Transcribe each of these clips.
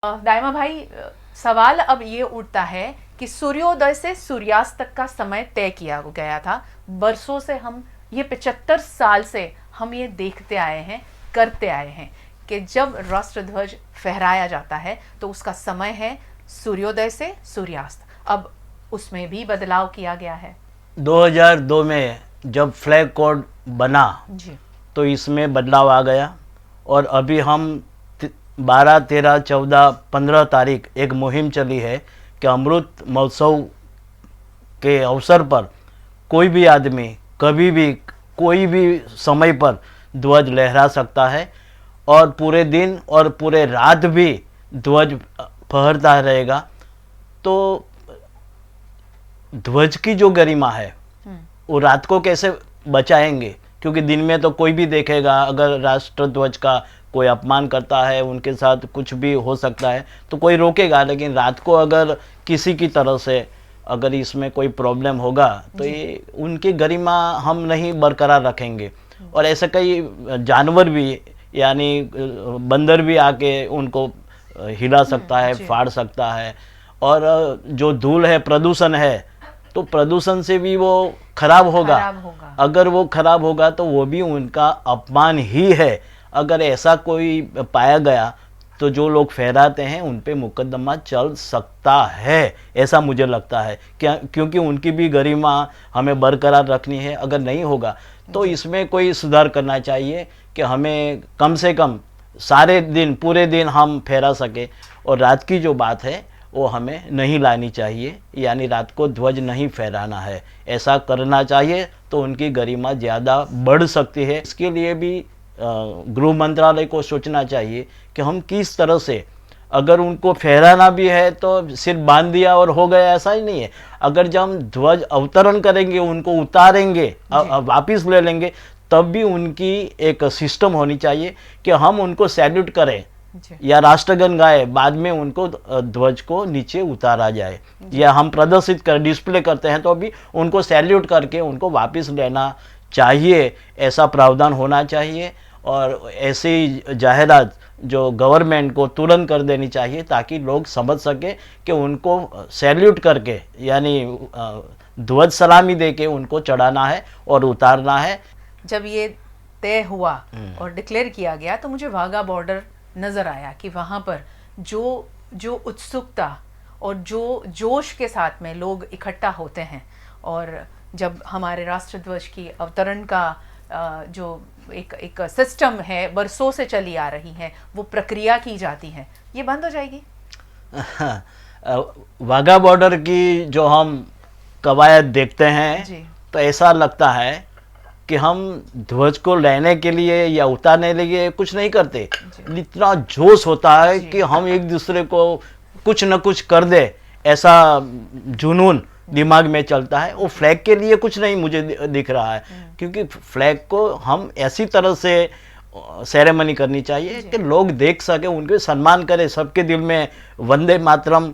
दाइमा भाई, सवाल अब ये उठता है कि सूर्योदय से सूर्यास्त तक का समय तय किया गया था। बरसों से हम ये 75 साल से हम ये देखते आए हैं, करते आए हैं कि जब राष्ट्रध्वज फहराया जाता है तो उसका समय है सूर्योदय से सूर्यास्त। अब उसमें भी बदलाव किया गया है। 2002 में जब फ्लैग कोड बना जी तो इसमें बदलाव आ गया और अभी हम 12, 13, 14, 15 तारीख एक मुहिम चली है कि अमृत महोत्सव के अवसर पर कोई भी आदमी कभी भी कोई भी समय पर ध्वज लहरा सकता है और पूरे दिन और पूरे रात भी ध्वज फहरता रहेगा। तो ध्वज की जो गरिमा है वो रात को कैसे बचाएंगे, क्योंकि दिन में तो कोई भी देखेगा, अगर राष्ट्र ध्वज का कोई अपमान करता है, उनके साथ कुछ भी हो सकता है तो कोई रोकेगा, लेकिन रात को अगर किसी की तरह से अगर इसमें कोई प्रॉब्लम होगा तो ये उनकी गरिमा हम नहीं बरकरार रखेंगे। और ऐसे कई जानवर भी, यानी बंदर भी आके उनको हिला सकता है, फाड़ सकता है। और जो धूल है, प्रदूषण है, तो प्रदूषण से भी वो खराब होगा। अगर वो खराब होगा तो वो भी उनका अपमान ही है। अगर ऐसा कोई पाया गया तो जो लोग फहराते हैं उन पे मुकदमा चल सकता है, ऐसा मुझे लगता है। क्योंकि उनकी भी गरिमा हमें बरकरार रखनी है। अगर नहीं होगा तो इसमें कोई सुधार करना चाहिए कि हमें कम से कम सारे दिन, पूरे दिन हम फहरा सके। और रात की जो बात है वो हमें नहीं लानी चाहिए, यानी रात को ध्वज नहीं फहराना है। ऐसा करना चाहिए तो उनकी गरिमा ज़्यादा बढ़ सकती है। इसके लिए भी गृह मंत्रालय को सोचना चाहिए कि हम किस तरह से, अगर उनको फहराना भी है तो सिर्फ बांध दिया और हो गया, ऐसा ही नहीं है। अगर जब हम ध्वज अवतरण करेंगे, उनको उतारेंगे, वापिस ले लेंगे, तब भी उनकी एक सिस्टम होनी चाहिए कि हम उनको सैल्यूट करें या राष्ट्रगान गाए, बाद में उनको ध्वज को नीचे उतारा जाए, या हम प्रदर्शित कर डिस्प्ले करते हैं तो भी उनको सैल्यूट करके उनको वापस लेना चाहिए। ऐसा प्रावधान होना चाहिए और ऐसी जाहिरात जो गवर्नमेंट को तुरंत कर देनी चाहिए ताकि लोग समझ सके कि उनको सैल्यूट करके, यानी ध्वज सलामी दे के उनको चढ़ाना है और उतारना है। जब ये तय हुआ और डिक्लेयर किया गया तो मुझे वाघा बॉर्डर नज़र आया कि वहाँ पर जो उत्सुकता और जो जोश के साथ में लोग इकट्ठा होते हैं, और जब हमारे राष्ट्रध्वज की अवतरण का जो एक सिस्टम है, बरसों से चली आ रही है, वो प्रक्रिया की जाती है, ये बंद हो जाएगी। वाघा बॉर्डर की जो हम कवायद देखते हैं तो ऐसा लगता है कि हम ध्वज को लेने के लिए या उतारने के लिए कुछ नहीं करते। इतना जोश होता है कि हम एक दूसरे को कुछ न कुछ कर दे, ऐसा जुनून दिमाग में चलता है। वो फ्लैग के लिए कुछ नहीं मुझे दिख रहा है, क्योंकि फ्लैग को हम ऐसी तरह से सेरेमनी करनी चाहिए कि लोग देख सके, उनके सम्मान करें। सबके दिल में वंदे मातरम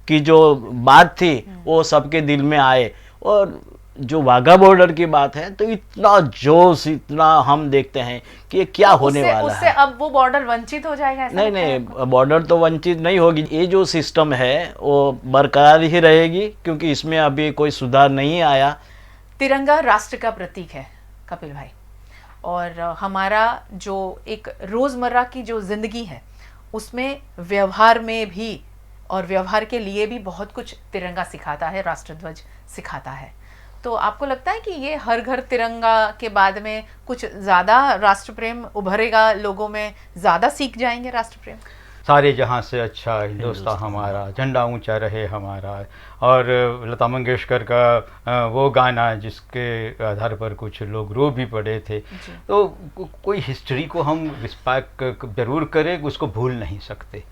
की जो बात थी वो सबके दिल में आए। और जो वाघा बॉर्डर की बात है तो इतना जोश, इतना हम देखते हैं कि ये क्या होने वाला उससे है। अब वो बॉर्डर वंचित हो जाएगा? नहीं, बॉर्डर तो वंचित नहीं होगी। ये जो सिस्टम है वो बरकरार ही रहेगी, क्योंकि इसमें अभी कोई सुधार नहीं आया। तिरंगा राष्ट्र का प्रतीक है कपिल भाई, और हमारा जो एक रोज़मर्रा की जो जिंदगी है उसमें व्यवहार में भी और व्यवहार के लिए भी बहुत कुछ तिरंगा सिखाता है, राष्ट्रध्वज सिखाता है। तो आपको लगता है कि ये हर घर तिरंगा के बाद में कुछ ज़्यादा राष्ट्र प्रेम उभरेगा, लोगों में ज़्यादा सीख जाएंगे राष्ट्र प्रेम? सारे जहाँ से अच्छा हिंदुस्तान हमारा, झंडा ऊंचा रहे हमारा, और लता मंगेशकर का वो गाना जिसके आधार पर कुछ लोग रो भी पड़े थे। तो कोई हिस्ट्री को हम रिस्पेक्ट जरूर करें, उसको भूल नहीं सकते।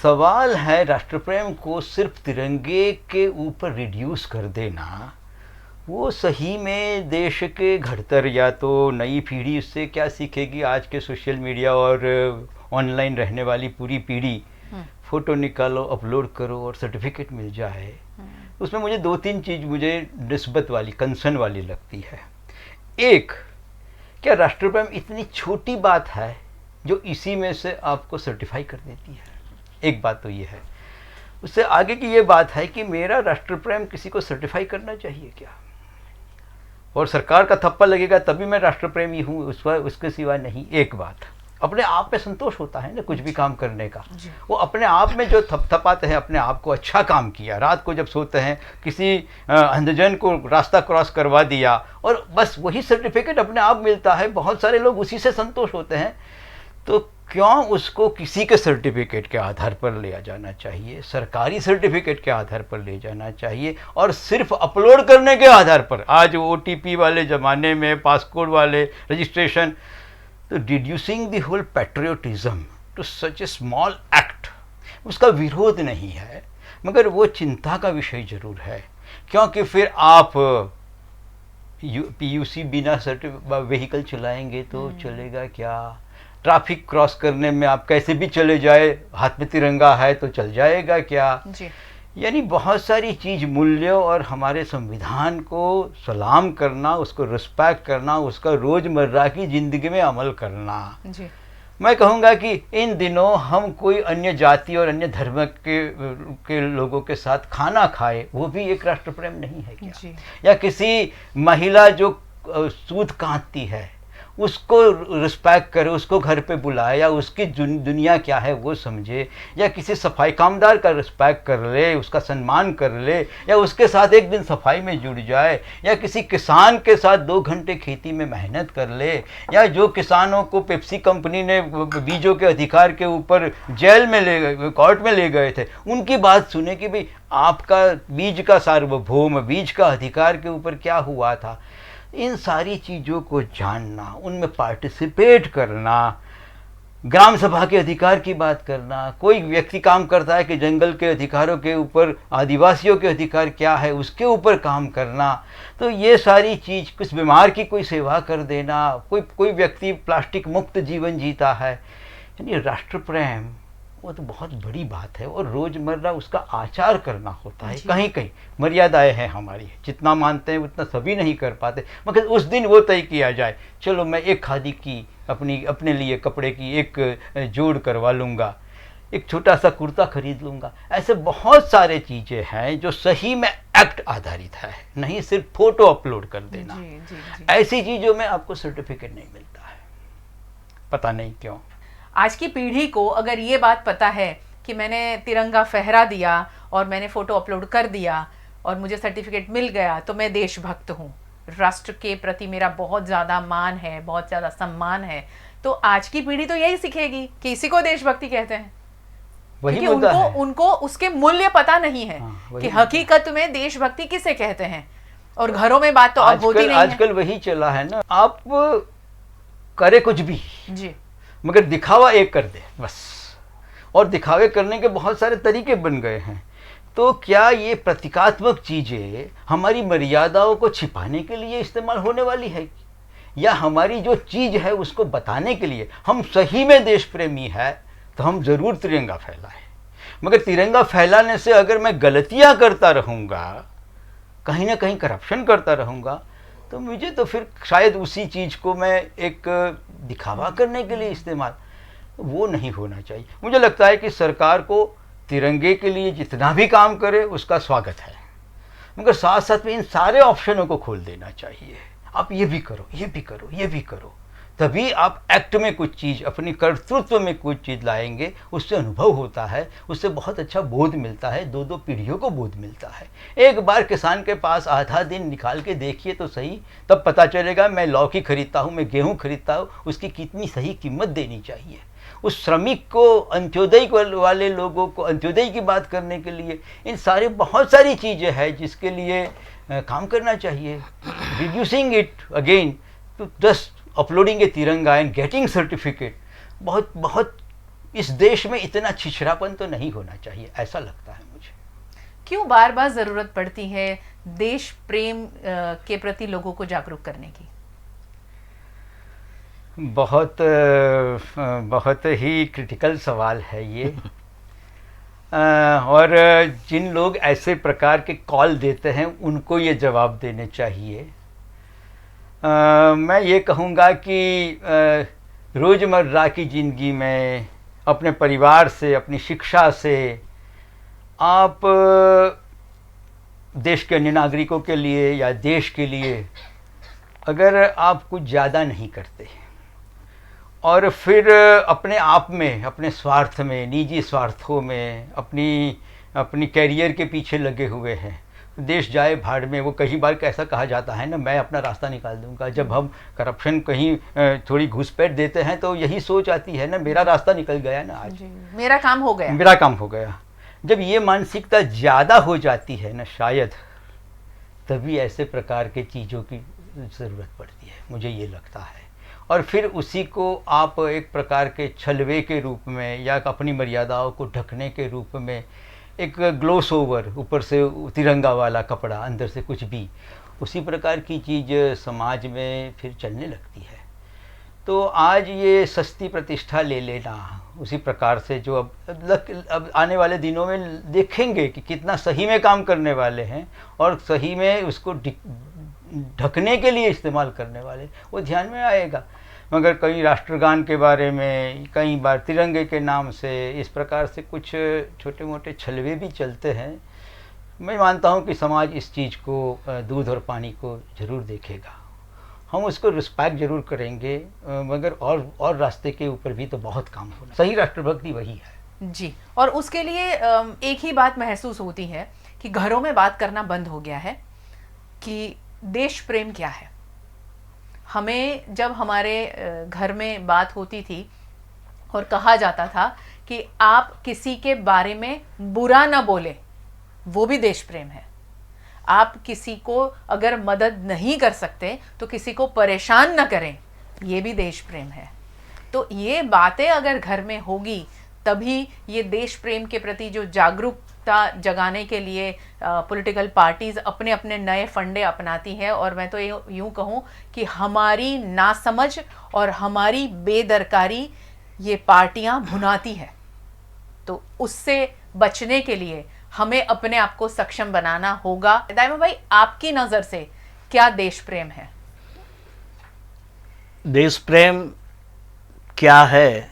सवाल है राष्ट्र प्रेम को सिर्फ तिरंगे के ऊपर रिड्यूस कर देना, वो सही में देश के घड़तर या तो नई पीढ़ी इससे क्या सीखेगी? आज के सोशल मीडिया और ऑनलाइन रहने वाली पूरी पीढ़ी, फ़ोटो निकालो, अपलोड करो और सर्टिफिकेट मिल जाए। उसमें मुझे 2-3 चीज़ मुझे निस्बत वाली, कंसर्न वाली लगती है। एक, क्या राष्ट्र प्रेम इतनी छोटी बात है जो इसी में से आपको सर्टिफाई कर देती है? एक बात तो ये है। उससे आगे की ये बात है कि मेरा राष्ट्र प्रेम किसी को सर्टिफाई करना चाहिए क्या, और सरकार का थप्पा लगेगा तभी मैं राष्ट्र प्रेमी हूँ, उसके सिवा नहीं। एक बात, अपने आप में संतोष होता है ना कुछ भी काम करने का, वो अपने आप में जो थपथपाते हैं अपने आप को, अच्छा काम किया, रात को जब सोते हैं किसी अंधजन को रास्ता क्रॉस करवा दिया, और बस वही सर्टिफिकेट अपने आप मिलता है, बहुत सारे लोग उसी से संतोष होते हैं। तो क्यों उसको किसी के सर्टिफिकेट के आधार पर लिया जाना चाहिए, सरकारी सर्टिफिकेट के आधार पर ले जाना चाहिए, और सिर्फ अपलोड करने के आधार पर। आज OTP वाले ज़माने में पासपोर्ट वाले रजिस्ट्रेशन, तो reducing the whole patriotism to such a small act, उसका विरोध नहीं है, मगर वो चिंता का विषय जरूर है, क्योंकि फिर आप PUC बिना व्हीकल चलाएंगे तो चलेगा क्या, ट्रैफिक क्रॉस करने में आप कैसे भी चले जाए, हाथ में तिरंगा है तो चल जाएगा क्या जी। यानी बहुत सारी चीज़, मूल्यों और हमारे संविधान को सलाम करना, उसको रिस्पेक्ट करना, उसका रोज़मर्रा की ज़िंदगी में अमल करना जी। मैं कहूँगा कि इन दिनों हम कोई अन्य जाति और अन्य धर्म के लोगों के साथ खाना खाए, वो भी एक राष्ट्र प्रेम नहीं है क्या जी। या किसी महिला जो सूद काटती है उसको रिस्पेक्ट करे, उसको घर पे बुलाए, या उसकी दुनिया क्या है वो समझे, या किसी सफाई कामदार का रिस्पेक्ट कर ले, उसका सम्मान कर ले, या उसके साथ एक दिन सफाई में जुड़ जाए, या किसी किसान के साथ 2 घंटे खेती में मेहनत कर ले, या जो किसानों को पेप्सी कंपनी ने बीजों के अधिकार के ऊपर जेल में ले गए, कोर्ट में ले गए थे, उनकी बात सुने कि भाई आपका बीज का सार्वभौम, बीज का अधिकार के ऊपर क्या हुआ था। इन सारी चीज़ों को जानना, उनमें पार्टिसिपेट करना, ग्राम सभा के अधिकार की बात करना, कोई व्यक्ति काम करता है कि जंगल के अधिकारों के ऊपर, आदिवासियों के अधिकार क्या है उसके ऊपर काम करना, तो ये सारी चीज़, कुछ बीमार की कोई सेवा कर देना, कोई व्यक्ति प्लास्टिक मुक्त जीवन जीता है, यानी राष्ट्र प्रेम वो तो बहुत बड़ी बात है, और रोज़मर्रा उसका आचार करना होता है। कहीं कहीं मर्यादाएं हैं हमारी, जितना मानते हैं उतना सभी नहीं कर पाते, मगर उस दिन वो तय किया जाए, चलो मैं एक खादी की अपने लिए कपड़े की एक जोड़ करवा लूँगा, एक छोटा सा कुर्ता खरीद लूँगा। ऐसे बहुत सारे चीज़ें हैं जो सही में एक्ट आधारित है, नहीं सिर्फ फोटो अपलोड कर देना। जी। ऐसी चीज़ों में आपको सर्टिफिकेट नहीं मिलता है, पता नहीं क्यों। आज की पीढ़ी को अगर ये बात पता है कि मैंने तिरंगा फहरा दिया और मैंने फ़ोटो अपलोड कर दिया और मुझे सर्टिफिकेट मिल गया तो मैं देशभक्त हूँ, राष्ट्र के प्रति मेरा बहुत ज़्यादा मान है, बहुत ज़्यादा सम्मान है, तो आज की पीढ़ी तो यही सीखेगी कि इसी को देशभक्ति कहते हैं, क्योंकि उनको उसके मूल्य पता नहीं है कि हकीकत में देशभक्ति किसे कहते हैं। और घरों में बात तो अब होती नहीं है। आजकल वही चला है ना, आप करे कुछ भी जी, मगर दिखावा एक कर दे बस, और दिखावे करने के बहुत सारे तरीके बन गए हैं। तो क्या ये प्रतीकात्मक चीज़ें हमारी मर्यादाओं को छिपाने के लिए इस्तेमाल होने वाली है, या हमारी जो चीज़ है उसको बताने के लिए? हम सही में देश प्रेमी है तो हम ज़रूर तिरंगा फैलाएं, मगर तिरंगा फैलाने से अगर मैं गलतियां करता रहूँगा, कहीं ना कहीं करप्शन करता रहूँगा, तो मुझे तो फिर शायद उसी चीज़ को मैं एक दिखावा करने के लिए इस्तेमाल, वो नहीं होना चाहिए। मुझे लगता है कि सरकार को तिरंगे के लिए जितना भी काम करे उसका स्वागत है, मगर साथ साथ में इन सारे ऑप्शनों को खोल देना चाहिए। आप ये भी करो, ये भी करो, ये भी करो, तभी आप एक्ट में कुछ चीज़, अपनी कर्तृत्व में कुछ चीज़ लाएंगे, उससे अनुभव होता है, उससे बहुत अच्छा बोध मिलता है, 2-2 पीढ़ियों को बोध मिलता है। एक बार किसान के पास आधा दिन निकाल के देखिए तो सही, तब पता चलेगा मैं लौकी खरीदता हूँ, मैं गेहूँ खरीदता हूँ, उसकी कितनी सही कीमत देनी चाहिए। उस श्रमिक को, अंत्योदय वाले लोगों को अंत्योदय की बात करने के लिए इन सारे बहुत सारी चीज़ें हैं जिसके लिए काम करना चाहिए। Reducing it again to just uploading a tiranga and getting certificate, बहुत इस देश में इतना छिछड़ापन तो नहीं होना चाहिए, ऐसा लगता है मुझे। क्यों बार बार ज़रूरत पड़ती है देश प्रेम के प्रति लोगों को जागरूक करने की? बहुत ही क्रिटिकल सवाल है ये। और जिन लोग ऐसे प्रकार के कॉल देते हैं उनको ये जवाब देने चाहिए। मैं ये कहूँगा कि रोज़मर्रा की ज़िंदगी में अपने परिवार से, अपनी शिक्षा से आप देश के अन्य नागरिकों के लिए या देश के लिए अगर आप कुछ ज़्यादा नहीं करते और फिर अपने आप में, अपने स्वार्थ में, निजी स्वार्थों में, अपनी कैरियर के पीछे लगे हुए हैं, देश जाए भाड़ में। वो कई बार कैसा कहा जाता है ना, मैं अपना रास्ता निकाल दूंगा। जब हम करप्शन कहीं थोड़ी घुसपैठ देते हैं तो यही सोच आती है ना, मेरा रास्ता निकल गया ना, आज मेरा काम हो गया, मेरा काम हो गया। जब ये मानसिकता ज़्यादा हो जाती है ना, शायद तभी ऐसे प्रकार के चीज़ों की ज़रूरत पड़ती है, मुझे ये लगता है। और फिर उसी को आप एक प्रकार के छलवे के रूप में या अपनी मर्यादाओं को ढकने के रूप में, एक ग्लोस ओवर, ऊपर से तिरंगा वाला कपड़ा, अंदर से कुछ भी, उसी प्रकार की चीज़ समाज में फिर चलने लगती है। तो आज ये सस्ती प्रतिष्ठा ले लेना, उसी प्रकार से जो अब आने वाले दिनों में देखेंगे कि कितना सही में काम करने वाले हैं और सही में उसको ढकने के लिए इस्तेमाल करने वाले, वो ध्यान में आएगा। मगर कई राष्ट्रगान के बारे में, कई बार तिरंगे के नाम से इस प्रकार से कुछ छोटे मोटे छलवे भी चलते हैं। मैं मानता हूँ कि समाज इस चीज़ को, दूध और पानी को ज़रूर देखेगा, हम उसको रिस्पेक्ट ज़रूर करेंगे, मगर और रास्ते के ऊपर भी तो बहुत काम होना। सही राष्ट्रभक्ति वही है जी। और उसके लिए एक ही बात महसूस होती है कि घरों में बात करना बंद हो गया है कि देश प्रेम क्या है। हमें जब हमारे घर में बात होती थी और कहा जाता था कि आप किसी के बारे में बुरा ना बोले, वो भी देश प्रेम है। आप किसी को अगर मदद नहीं कर सकते तो किसी को परेशान ना करें, ये भी देश प्रेम है। तो ये बातें अगर घर में होगी तभी ये देश प्रेम के प्रति जो जागरूकता जगाने के लिए पॉलिटिकल पार्टीज़ अपने अपने नए फंडे अपनाती है। और मैं तो यूँ कहूँ कि हमारी नासमझ और हमारी बेदरकारी ये पार्टियां भुनाती है। तो उससे बचने के लिए हमें अपने आप को सक्षम बनाना होगा। दाइमा भाई, आपकी नज़र से क्या देश प्रेम है? देश प्रेम क्या है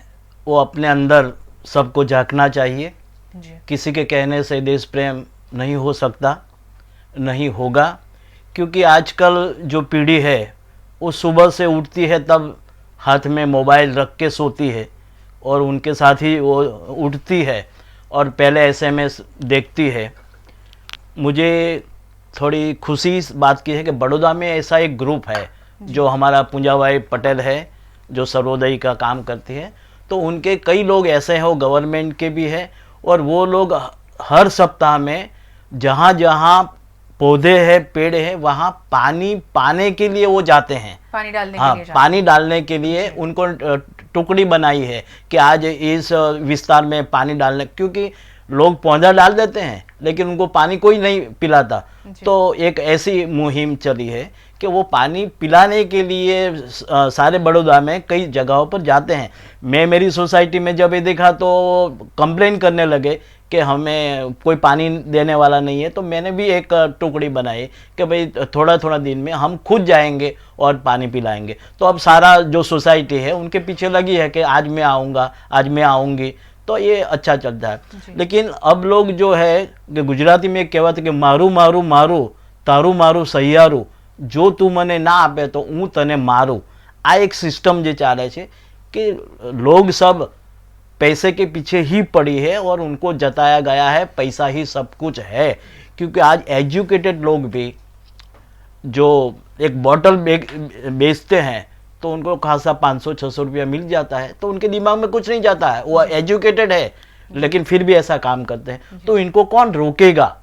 वो अपने अंदर सबको झांकना चाहिए जी। किसी के कहने से देश प्रेम नहीं हो सकता, नहीं होगा। क्योंकि आजकल जो पीढ़ी है वो सुबह से उठती है तब हाथ में मोबाइल रख के सोती है और उनके साथ ही वो उठती है और पहले एसएमएस देखती है। मुझे थोड़ी खुशी इस बात की है कि बड़ौदा में ऐसा एक ग्रुप है जो हमारा पूंजाबाई पटेल है जो सर्वोदय का काम करती है। तो उनके कई लोग ऐसे हैं, वो गवर्नमेंट के भी हैं और वो लोग हर सप्ताह में जहाँ जहाँ पौधे हैं, पेड़ हैं, वहाँ पानी पाने के लिए वो जाते हैं, पानी डालने हाँ, के लिए पानी डालने के लिए उनको टुकड़ी बनाई है कि आज इस विस्तार में पानी डालने, क्योंकि लोग पौधा डाल देते हैं लेकिन उनको पानी कोई नहीं पिलाता। तो एक ऐसी मुहिम चली है कि वो पानी पिलाने के लिए सारे बड़ौदा में कई जगहों पर जाते हैं। मैं मेरी सोसाइटी में जब ये देखा तो कंप्लेन करने लगे कि हमें कोई पानी देने वाला नहीं है। तो मैंने भी एक टुकड़ी बनाई कि भाई थोड़ा थोड़ा दिन में हम खुद जाएंगे और पानी पिलाएंगे। तो अब सारा जो सोसाइटी है उनके पीछे लगी है कि आज मैं आऊँगा, आज मैं आऊँगी। तो ये अच्छा चलता है। लेकिन अब लोग जो है कि गुजराती में कहेवत कि मारू मारू मारू तारू मारू सहियारू, जो तू मने ना आपे तो हूँ तने मारू। आ एक सिस्टम जो चाले छे कि लोग सब पैसे के पीछे ही पड़ी है और उनको जताया गया है पैसा ही सब कुछ है। क्योंकि आज एजुकेटेड लोग भी जो एक बॉटल बेचते हैं तो उनको खासा 500-600 रुपया मिल जाता है, तो उनके दिमाग में कुछ नहीं जाता है, वो एजुकेटेड है लेकिन फिर भी ऐसा काम करते हैं। तो इनको कौन रोकेगा?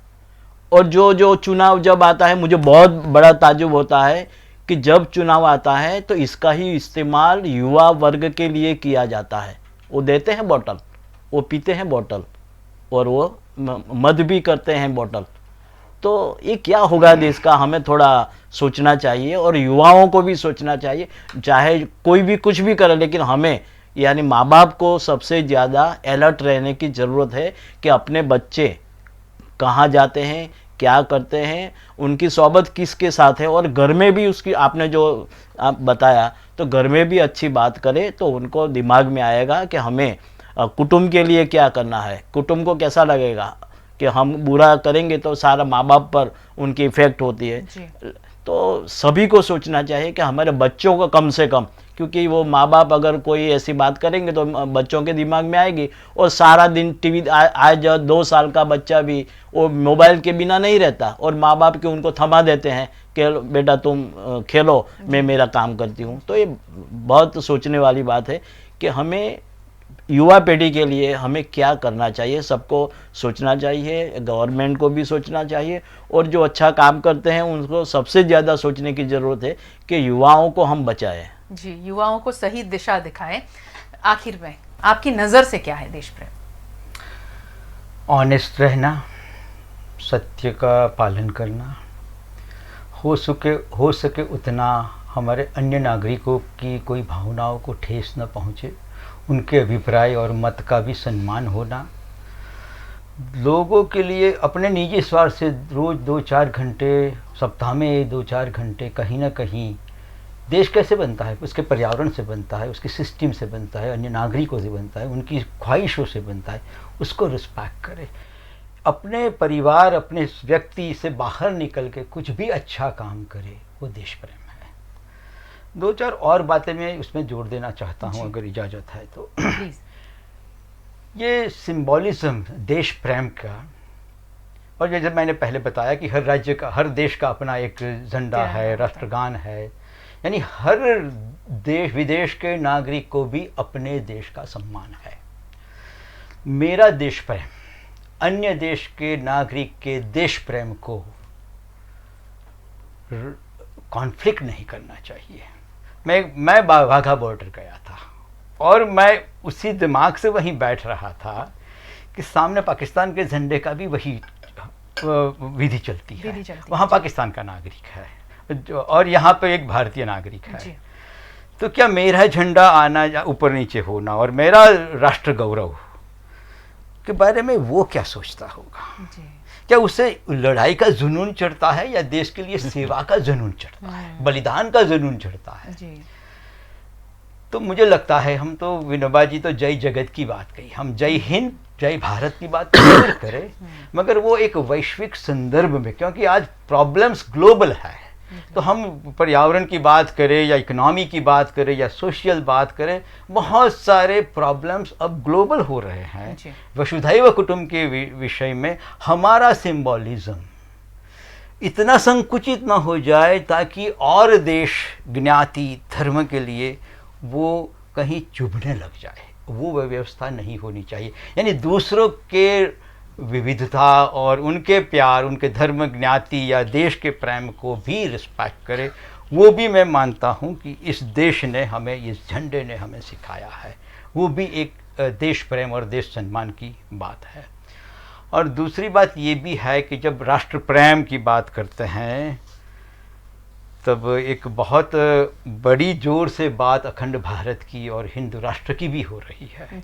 और जो चुनाव जब आता है, मुझे बहुत बड़ा ताज्जुब होता है कि जब चुनाव आता है तो इसका ही इस्तेमाल युवा वर्ग के लिए किया जाता है। वो देते हैं बोतल, वो पीते हैं बोतल और वो मद भी करते हैं बोतल। तो ये क्या होगा देश का, हमें थोड़ा सोचना चाहिए और युवाओं को भी सोचना चाहिए। चाहे कोई भी कुछ भी करे लेकिन हमें यानी माँ बाप को सबसे ज़्यादा अलर्ट रहने की ज़रूरत है कि अपने बच्चे कहाँ जाते हैं, क्या करते हैं, उनकी सोबत किसके साथ है। और घर में भी उसकी, आपने जो आप बताया, तो घर में भी अच्छी बात करें तो उनको दिमाग में आएगा कि हमें कुटुंब के लिए क्या करना है, कुटुंब को कैसा लगेगा कि हम बुरा करेंगे तो सारा माँ बाप पर उनकी इफेक्ट होती है। तो सभी को सोचना चाहिए कि हमारे बच्चों को कम से कम, क्योंकि वो माँ बाप अगर कोई ऐसी बात करेंगे तो बच्चों के दिमाग में आएगी, और सारा दिन टीवी, आज 2 साल का बच्चा भी वो मोबाइल के बिना नहीं रहता, और माँ बाप के उनको थमा देते हैं कि बेटा तुम खेलो, मैं मेरा काम करती हूँ। तो ये बहुत सोचने वाली बात है कि हमें युवा पीढ़ी के लिए हमें क्या करना चाहिए, सबको सोचना चाहिए, गवर्नमेंट को भी सोचना चाहिए, और जो अच्छा काम करते हैं उनको सबसे ज़्यादा सोचने की ज़रूरत है कि युवाओं को हम बचाएं। जी, युवाओं को सही दिशा दिखाएं। आखिर में आपकी नज़र से क्या है देश प्रेम? ऑनेस्ट रहना, सत्य का पालन करना, हो सके उतना हमारे अन्य नागरिकों की कोई भावनाओं को ठेस न पहुँचे, उनके अभिप्राय और मत का भी सम्मान होना, लोगों के लिए अपने निजी स्वार्थ से रोज़ 2-4 घंटे, सप्ताह में 2-4 घंटे कहीं ना कहीं देश कैसे बनता है, उसके पर्यावरण से बनता है, उसके सिस्टम से बनता है, अन्य नागरिकों से बनता है, उनकी ख्वाहिशों से बनता है, उसको रिस्पेक्ट करे। अपने परिवार, अपने व्यक्ति से बाहर निकल के कुछ भी अच्छा काम करे, वो देश प्रेम है। 2-4 और बातें मैं उसमें जोड़ देना चाहता हूँ अगर इजाज़त है तो। ये सिंबॉलिज्म देश प्रेम का, और जैसे मैंने पहले बताया कि हर राज्य का, हर देश का अपना एक झंडा है, राष्ट्रगान है, यानी हर देश विदेश के नागरिक को भी अपने देश का सम्मान है। मेरा देश प्रेम अन्य देश के नागरिक के देश प्रेम को कॉन्फ्लिक्ट नहीं करना चाहिए। मैं वाघा बॉर्डर गया था और मैं उसी दिमाग से वहीं बैठ रहा था कि सामने पाकिस्तान के झंडे का भी वही विधि चलती है, वहाँ पाकिस्तान का नागरिक है और यहाँ पे एक भारतीय नागरिक है। तो क्या मेरा झंडा आना या ऊपर नीचे होना और मेरा राष्ट्र गौरव के बारे में वो क्या सोचता होगा? क्या उसे लड़ाई का जुनून चढ़ता है या देश के लिए सेवा का जुनून चढ़ता है, बलिदान का जुनून चढ़ता है? तो मुझे लगता है हम तो विनोबा जी तो जय जगत की बात कही, हम जय हिंद जय भारत की बात जरूर करें, मगर वो एक वैश्विक संदर्भ में, क्योंकि आज प्रॉब्लम्स ग्लोबल है। तो हम पर्यावरण की बात करें या इकोनॉमी की बात करें या सोशल बात करें, बहुत सारे प्रॉब्लम्स अब ग्लोबल हो रहे हैं। वसुधैव कुटुंब के विषय में हमारा सिंबॉलिज्म इतना संकुचित ना हो जाए ताकि और देश ज्ञाति धर्म के लिए वो कहीं चुभने लग जाए, वो व्यवस्था नहीं होनी चाहिए। यानी दूसरों के विविधता और उनके प्यार, उनके धर्म ज्ञाति या देश के प्रेम को भी रिस्पेक्ट करे। वो भी मैं मानता हूँ कि इस देश ने हमें, इस झंडे ने हमें सिखाया है, वो भी एक देश प्रेम और देश सम्मान की बात है। और दूसरी बात ये भी है कि जब राष्ट्र प्रेम की बात करते हैं तब एक बहुत बड़ी जोर से बात अखंड भारत की और हिंदू राष्ट्र की भी हो रही है।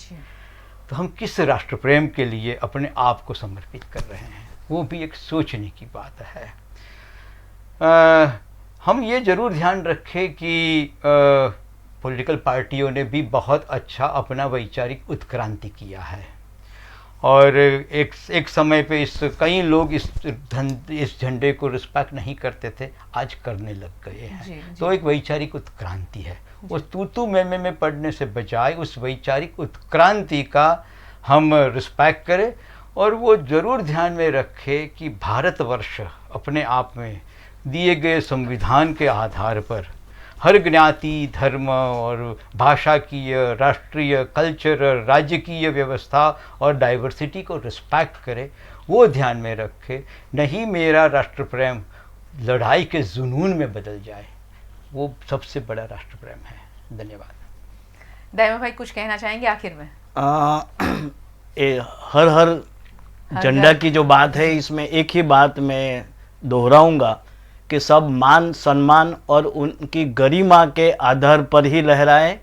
तो हम किस राष्ट्र प्रेम के लिए अपने आप को समर्पित कर रहे हैं, वो भी एक सोचने की बात है। हम ये ज़रूर ध्यान रखें कि पॉलिटिकल पार्टियों ने भी बहुत अच्छा अपना वैचारिक उत्क्रांति किया है और एक समय पे कई लोग इस झंडे को रिस्पेक्ट नहीं करते थे, आज करने लग गए हैं। तो एक वैचारिक उत्क्रांति है, उस तू मैं पढ़ने से बजाय उस वैचारिक उत्क्रांति का हम रिस्पेक्ट करें और वो ज़रूर ध्यान में रखें कि भारतवर्ष अपने आप में दिए गए संविधान के आधार पर हर ज्ञाति, धर्म और भाषा की, राष्ट्रीय, कल्चरल, राजकीय व्यवस्था और डाइवर्सिटी को रिस्पेक्ट करे, वो ध्यान में रखे। नहीं मेरा राष्ट्र प्रेम लड़ाई के जुनून में बदल जाए, वो सबसे बड़ा राष्ट्र प्रेम है। धन्यवाद। दाइमा भाई कुछ कहना चाहेंगे आखिर में? हर झंडा की जो बात है, इसमें एक ही बात मैं दोहराऊंगा कि सब मान सम्मान और उनकी गरिमा के आधार पर ही लहराएं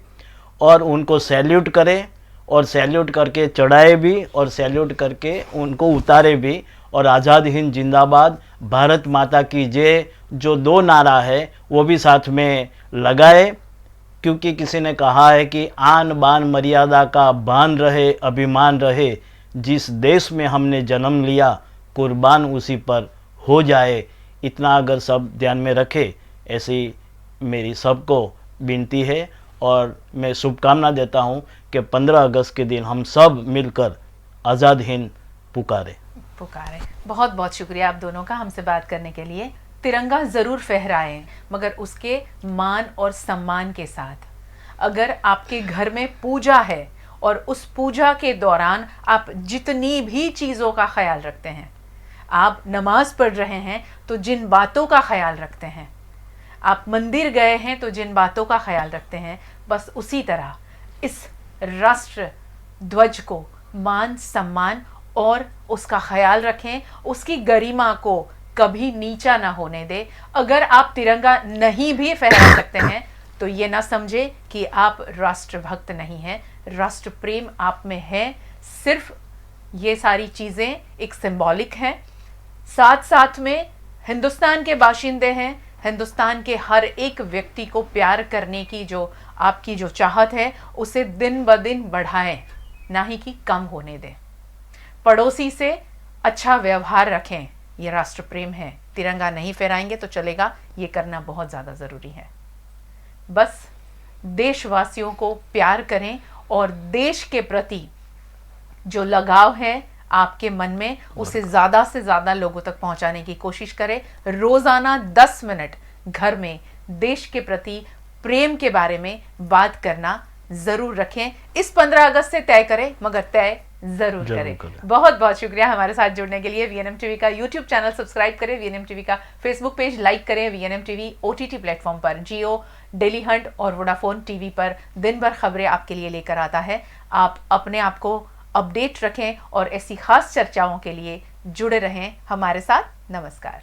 और उनको सैल्यूट करें और सैल्यूट करके चढ़ाए भी और सैल्यूट करके उनको उतारे भी। और आज़ाद हिंद जिंदाबाद, भारत माता की जय, जो 2 नारा है वो भी साथ में लगाए, क्योंकि किसी ने कहा है कि आन बान मर्यादा का बान रहे, अभिमान रहे, जिस देश में हमने जन्म लिया कुर्बान उसी पर हो जाए। इतना अगर सब ध्यान में रखे, ऐसी मेरी सबको विनती है। और मैं शुभकामना देता हूं कि 15 अगस्त के दिन हम सब मिलकर आज़ाद हिंद पुकारे। बहुत बहुत शुक्रिया आप दोनों का हमसे बात करने के लिए। तिरंगा ज़रूर फहराएं, मगर उसके मान और सम्मान के साथ। अगर आपके घर में पूजा है और उस पूजा के दौरान आप जितनी भी चीज़ों का ख्याल रखते हैं, आप नमाज पढ़ रहे हैं तो जिन बातों का ख्याल रखते हैं, आप मंदिर गए हैं तो जिन बातों का ख्याल रखते हैं, बस उसी तरह इस राष्ट्र ध्वज को मान सम्मान और उसका ख्याल रखें, उसकी गरिमा को कभी नीचा ना होने दे। अगर आप तिरंगा नहीं भी फहरा सकते हैं तो ये ना समझे कि आप राष्ट्रभक्त नहीं हैं। राष्ट्र प्रेम आप में है, सिर्फ ये सारी चीज़ें एक सिंबॉलिक हैं। साथ साथ में हिंदुस्तान के बाशिंदे हैं, हिंदुस्तान के हर एक व्यक्ति को प्यार करने की जो आपकी जो चाहत है उसे दिन ब दिन बढ़ाएं, ना ही कि कम होने दें। पड़ोसी से अच्छा व्यवहार रखें, ये राष्ट्र प्रेम है। तिरंगा नहीं फहराएंगे तो चलेगा, ये करना बहुत ज़्यादा ज़रूरी है। बस देशवासियों को प्यार करें और देश के प्रति जो लगाव है आपके मन में, उसे ज़्यादा से ज़्यादा लोगों तक पहुंचाने की कोशिश करें। रोज़ाना 10 मिनट घर में देश के प्रति प्रेम के बारे में बात करना ज़रूर रखें। इस 15 अगस्त से तय करें, मगर तय ज़रूर करें। बहुत बहुत शुक्रिया हमारे साथ जुड़ने के लिए। वीएनएम टीवी का यूट्यूब चैनल सब्सक्राइब करें, वीएनएम टीवी का फेसबुक पेज लाइक करें। वीएनएम टीवी ओटीटी प्लेटफॉर्म पर जियो, डेली हंट और वोडाफोन टीवी पर दिन भर खबरें आपके लिए लेकर आता है। आप अपने आप को अपडेट रखें और ऐसी खास चर्चाओं के लिए जुड़े रहें हमारे साथ। नमस्कार।